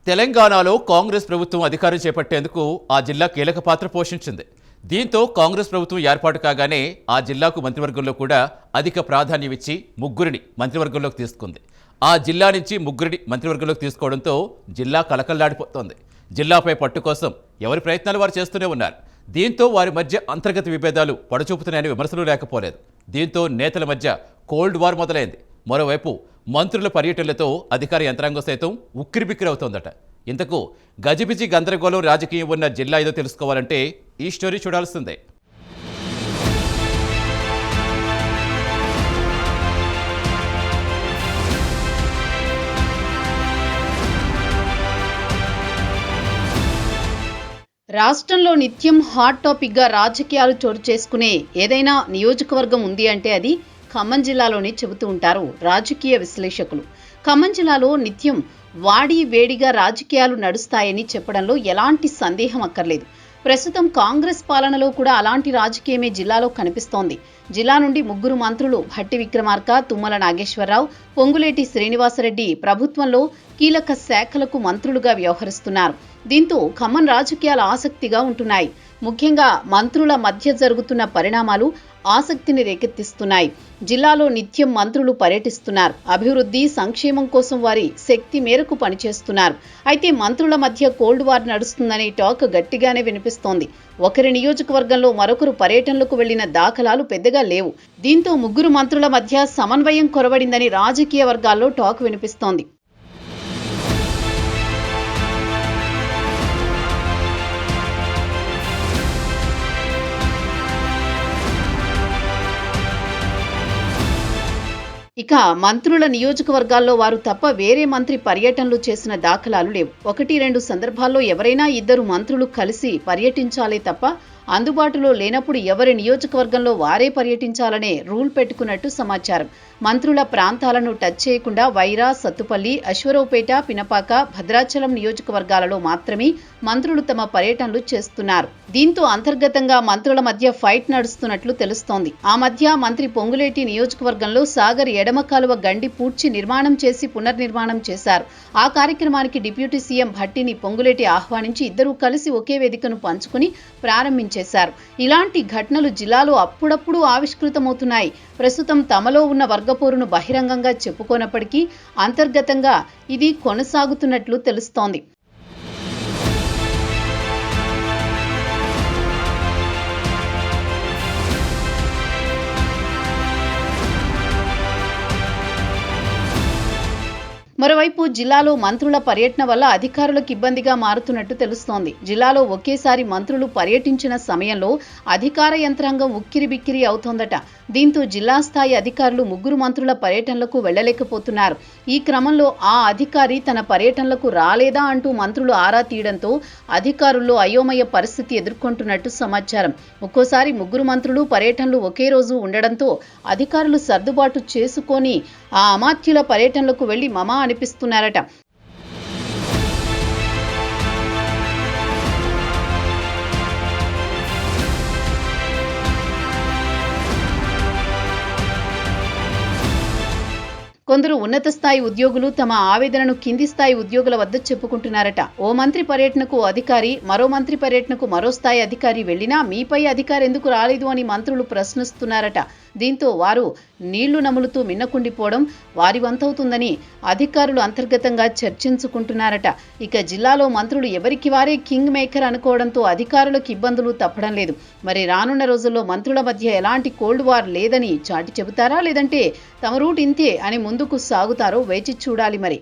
తెలంగాణలో కాంగ్రెస్ ప్రభుత్వం అధికారం చేపట్టేందుకు ఆ జిల్లా కీలక పాత్ర పోషించింది. దీంతో కాంగ్రెస్ ప్రభుత్వం ఏర్పాటు కాగానే ఆ జిల్లాకు మంత్రివర్గంలో కూడా అధిక ప్రాధాన్యం ఇచ్చి ముగ్గురిని మంత్రివర్గంలోకి తీసుకుంది. ఆ జిల్లా నుంచి ముగ్గురిని మంత్రివర్గంలోకి తీసుకోవడంతో జిల్లా కలకల్లాడిపోతోంది. జిల్లాపై పట్టు కోసం ఎవరి ప్రయత్నాలు వారు చేస్తూనే ఉన్నారు. దీంతో వారి మధ్య అంతర్గత విభేదాలు పడచూపుతున్నాయని విమర్శలు లేకపోలేదు. దీంతో నేతల మధ్య కోల్డ్ వార్ మొదలైంది. మరోవైపు మంత్రుల పర్యటనలతో అధికార యంత్రాంగం సైతం ఉక్కిరిబిక్కిరవుతోందట. ఇంతకు గజిబిజి గందరగోళం రాజకీయం ఉన్న జిల్లా ఏదో తెలుసుకోవాలంటే ఈ స్టోరీ చూడాల్సిందే. రాష్ట్రంలో నిత్యం హాట్ టాపిక్గా రాజకీయాలు చోటు చేసుకునే ఏదైనా నియోజకవర్గం ఉంది అంటే అది ఖమ్మం జిల్లాలోనే చెబుతూ ఉంటారు రాజకీయ విశ్లేషకులు. ఖమ్మం జిల్లాలో నిత్యం వాడి వేడిగా రాజకీయాలు నడుస్తాయని చెప్పడంలో ఎలాంటి సందేహం అక్కర్లేదు. ప్రస్తుతం కాంగ్రెస్ పాలనలో కూడా అలాంటి రాజకీయమే జిల్లాలో కనిపిస్తోంది. జిల్లా నుండి ముగ్గురు మంత్రులు భట్టి విక్రమార్క, తుమ్మల నాగేశ్వరరావు, పొంగులేటి శ్రీనివాసరెడ్డి ప్రభుత్వంలో కీలక శాఖలకు మంత్రులుగా వ్యవహరిస్తున్నారు. దీంతో ఖమ్మం రాజకీయాలు ఆసక్తిగా ఉంటున్నాయి. ముఖ్యంగా మంత్రుల మధ్య జరుగుతున్న పరిణామాలు ఆసక్తిని రేకెత్తిస్తున్నాయి. జిల్లాలో నిత్యం మంత్రులు పర్యటిస్తున్నారు. అభివృద్ధి, సంక్షేమం కోసం వారి శక్తి మేరకు పనిచేస్తున్నారు. అయితే మంత్రుల మధ్య కోల్డ్ వార్ నడుస్తుందనే టాక్ గట్టిగానే వినిపిస్తోంది. ఒకరి నియోజకవర్గంలో మరొకరు పర్యటనలకు వెళ్లిన దాఖలాలు పెద్దగా లేవు. దీంతో ముగ్గురు మంత్రుల మధ్య సమన్వయం కొరవడిందని రాజకీయ వర్గాల్లో టాక్ వినిపిస్తోంది. ఇక మంత్రుల నియోజకవర్గాల్లో వారు తప్ప వేరే మంత్రి పర్యటనలు చేసిన దాఖలాలు లేవు. 1-2 సందర్భాల్లో ఎవరైనా ఇద్దరు మంత్రులు కలిసి పర్యటించాలే తప్ప అందుబాటులో లేనప్పుడు ఎవరి నియోజకవర్గంలో వారే పర్యటించాలనే రూల్ పెట్టుకున్నట్టు సమాచారం. మంత్రుల ప్రాంతాలను టచ్ చేయకుండా వైరా, సత్తుపల్లి, అశ్వరావుపేట, పినపాక, భద్రాచలం నియోజకవర్గాలలో మాత్రమే మంత్రులు తమ పర్యటనలు చేస్తున్నారు. దీంతో అంతర్గతంగా మంత్రుల మధ్య ఫైట్ నడుస్తున్నట్లు తెలుస్తోంది. ఆ మధ్య మంత్రి పొంగులేటి నియోజకవర్గంలో సాగర్ ఎడమ కాలువ గండి పూడ్చి నిర్మాణం చేసి పునర్నిర్మాణం చేశారు. ఆ కార్యక్రమానికి డిప్యూటీ సీఎం భట్టిని పొంగులేటి ఆహ్వానించి ఇద్దరూ కలిసి ఒకే వేదికను పంచుకుని ప్రారంభించారు. ఇలాంటి ఘటనలు జిల్లాలో అప్పుడప్పుడు ఆవిష్కృతమవుతున్నాయి. ప్రస్తుతం తమలో ఉన్న వర్గపోరును బహిరంగంగా చెప్పుకోనప్పటికీ అంతర్గతంగా ఇది కొనసాగుతున్నట్లు తెలుస్తోంది. మరోవైపు జిల్లాలో మంత్రుల పర్యటన వల్ల అధికారులకు ఇబ్బందిగా మారుతున్నట్టు తెలుస్తోంది. జిల్లాలో ఒకేసారి మంత్రులు పర్యటించిన సమయంలో అధికార యంత్రాంగం ఉక్కిరిబిక్కిరి అవుతోందట. దీంతో జిల్లా స్థాయి అధికారులు ముగ్గురు మంత్రుల పర్యటనలకు వెళ్లలేకపోతున్నారు. ఈ క్రమంలో ఆ అధికారి తన పర్యటనలకు రాలేదా అంటూ మంత్రులు ఆరా తీయడంతో అధికారుల్లో అయోమయ పరిస్థితి ఎదుర్కొంటున్నట్టు సమాచారం. ఒక్కోసారి ముగ్గురు మంత్రులు పర్యటనలు ఒకే రోజు ఉండడంతో అధికారులు సర్దుబాటు చేసుకొని ఆ అమాత్యుల పర్యటనలకు వెళ్లి మమా అనిపిస్తున్నారట. కొందరు ఉన్నత స్థాయి ఉద్యోగులు తమ ఆవేదనను కింది స్థాయి ఉద్యోగుల వద్ద చెప్పుకుంటున్నారట. ఓ మంత్రి పర్యటనకు అధికారి, మరో మంత్రి పర్యటనకు మరో స్థాయి అధికారి వెళ్లినా మీపై అధికారి ఎందుకు రాలేదు అని మంత్రులు ప్రశ్నిస్తున్నారట. దీంతో వారు నీళ్లు నములుతూ మిన్నకుండిపోవడం వారి వంతవుతుందని అధికారులు అంతర్గతంగా చర్చించుకుంటున్నారట. ఇక జిల్లాలో మంత్రులు ఎవరికి వారే కింగ్ మేకర్ అనుకోవడంతో అధికారులకు ఇబ్బందులు తప్పడం లేదు. మరి రానున్న రోజుల్లో మంత్రుల మధ్య ఎలాంటి కోల్డ్ వార్ లేదని చాటి చెబుతారా, లేదంటే తమ రూట్ ఇంతే అని ముందుకు సాగుతారో వేచి చూడాలి మరి.